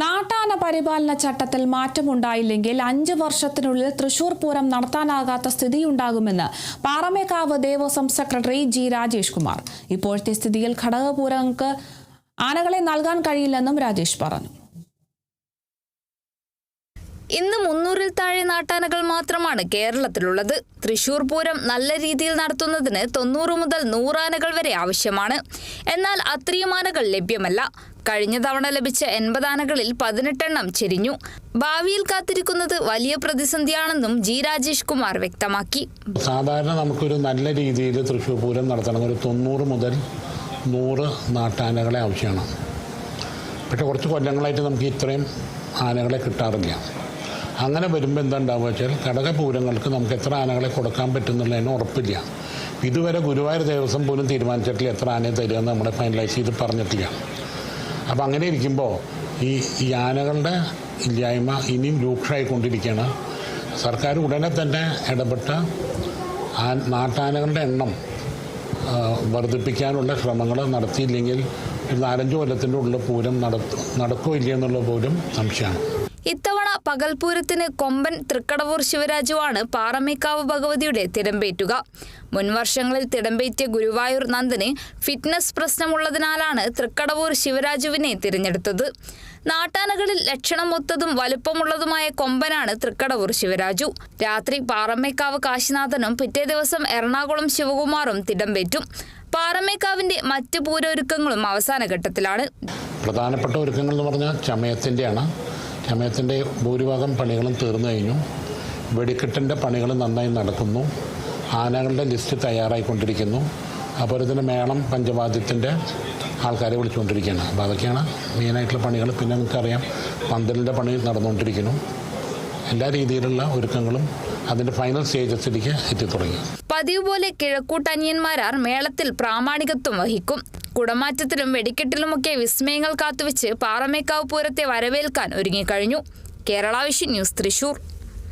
നാട്ടാന പരിപാലന ചട്ടത്തിൽ മാറ്റമുണ്ടായില്ലെങ്കിൽ 5 വർഷത്തിനുള്ളിൽ Thrissur Pooram നടത്താനാകാത്ത സ്ഥിതിയുണ്ടാകുമെന്ന് Paramekkavu Devaswom secretary G Rajesh Kumar. ഇപ്പോഴത്തെ സ്ഥിതിയിൽ ഘടകപൂരങ്ങൾക്ക് ആനകളെ നൽകാൻ കഴിയില്ലെന്നും രാജേഷ് പറഞ്ഞു. ഇന്ന് 300-ൽ താഴെ നാട്ടാനകൾ മാത്രമാണ് കേരളത്തിലുള്ളത്. തൃശൂർ പൂരം നല്ല രീതിയിൽ നടത്തുന്നതിന് 90 മുതൽ 100 ആനകൾ വരെ ആവശ്യമാണ്. എന്നാൽ അത്രയും ആനകൾ ലഭ്യമല്ല. കഴിഞ്ഞ തവണ ലഭിച്ച 80 ആനകളിൽ 18 എണ്ണം ചെരിഞ്ഞു. ഭാവിയിൽ കാത്തിരിക്കുന്നത് വലിയ പ്രതിസന്ധിയാണെന്നും ജി രാജേഷ് കുമാർ വ്യക്തമാക്കി. സാധാരണ നമുക്കൊരു നല്ല രീതിയിൽ തൃശൂർ പൂരം നടത്തണം, ഒരു 90 മുതൽ 100 നാട്ടാനകളെ ആവശ്യമാണ്. പക്ഷേ കുറച്ച് കൊല്ലങ്ങളായിട്ട് നമുക്ക് ഇത്രയും ആനകളെ കിട്ടാറില്ല. അങ്ങനെ വരുമ്പോൾ എന്താ ഉണ്ടാവുക വെച്ചാൽ ഘടകപൂരങ്ങൾക്ക് നമുക്ക് എത്ര ആനകളെ കൊടുക്കാൻ പറ്റുന്നുള്ളതിന് ഉറപ്പില്ല. ഇതുവരെ ഗുരുവായൂർ ദേവസ്വം പോലും തീരുമാനിച്ചിട്ടില്ല എത്ര ആനയെ തരികയെന്ന് നമ്മളെ ഫൈനലൈസ് ചെയ്ത് പറഞ്ഞിട്ടില്ല. അപ്പോൾ അങ്ങനെ ഇരിക്കുമ്പോൾ ഈ ആനകളുടെ ഇല്ലായ്മ ഇനിയും രൂക്ഷമായിക്കൊണ്ടിരിക്കുകയാണ്. സർക്കാർ ഉടനെ തന്നെ ഇടപെട്ട് നാട്ടാനകളുടെ എണ്ണം വർദ്ധിപ്പിക്കാനുള്ള ശ്രമങ്ങൾ നടത്തിയില്ലെങ്കിൽ 4-5 കൊല്ലത്തിൻ്റെ ഉള്ളിൽ പൂരം നടക്കുകയോ ഇല്ല എന്നുള്ളത് പോലും സംശയമാണ്. ഇത്തവണ പകൽപൂരത്തിന് കൊമ്പൻ തൃക്കടവൂർ ശിവരാജുവാണ് പാറമേക്കാവ് ഭഗവതിയുടെ തിടമ്പേറ്റുക. മുൻവർഷങ്ങളിൽ തിടമ്പേറ്റിയ ഗുരുവായൂർ നന്ദന് ഫിറ്റ്നസ് പ്രശ്നമുള്ളതിനാലാണ് തൃക്കടവൂർ ശിവരാജുവിനെ തിരഞ്ഞെടുത്തത്. നാട്ടാനകളിൽ ലക്ഷണമൊത്തതും വലുപ്പമുള്ളതുമായ കൊമ്പനാണ് തൃക്കടവൂർ ശിവരാജു. രാത്രി പാറമേക്കാവ് കാശിനാഥനും പിറ്റേ ദിവസം എറണാകുളം ശിവകുമാറും തിടമ്പേറ്റും. പാറമേക്കാവിന്റെ മറ്റ് പൂരൊരുക്കങ്ങളും അവസാന ഘട്ടത്തിലാണ്. പ്രധാനപ്പെട്ട ഒരുക്കങ്ങൾ എന്ന് പറഞ്ഞാൽ ചമയത്തിൻ്റെയാണ്. ചമയത്തിൻ്റെ ഭൂരിഭാഗം പണികളും തീർന്നു കഴിഞ്ഞു. വെടിക്കെട്ടിൻ്റെ പണികൾ നന്നായി നടക്കുന്നു. ആനകളുടെ ലിസ്റ്റ് തയ്യാറായിക്കൊണ്ടിരിക്കുന്നു. അതുപോലെ തന്നെ മേളം പഞ്ചവാദ്യത്തിൻ്റെ ആൾക്കാരെ വിളിച്ചുകൊണ്ടിരിക്കുകയാണ്. അപ്പോൾ അതൊക്കെയാണ് മെയിനായിട്ടുള്ള പണികൾ. പിന്നെ നിങ്ങൾക്കറിയാം പന്തലിൻ്റെ പണി നടന്നുകൊണ്ടിരിക്കുന്നു. എല്ലാ രീതിയിലുള്ള ഒരുക്കങ്ങളും അതിൻ്റെ ഫൈനൽ സ്റ്റേജസിലേക്ക് എത്തിത്തുടങ്ങി. പതിവ് പോലെ കിഴക്കൂട്ടനിയന്മാരാർ മേളത്തിൽ പ്രാമാണികത്വം വഹിക്കും. കുടമാറ്റത്തിലും വെടിക്കെട്ടിലുമൊക്കെ വിസ്മയങ്ങൾ കാത്തുവെച്ച് പാറമേക്കാവ് പൂരത്തെ വരവേൽക്കാൻ ഒരുങ്ങിക്കഴിഞ്ഞു. Kerala vision news, Thrissur.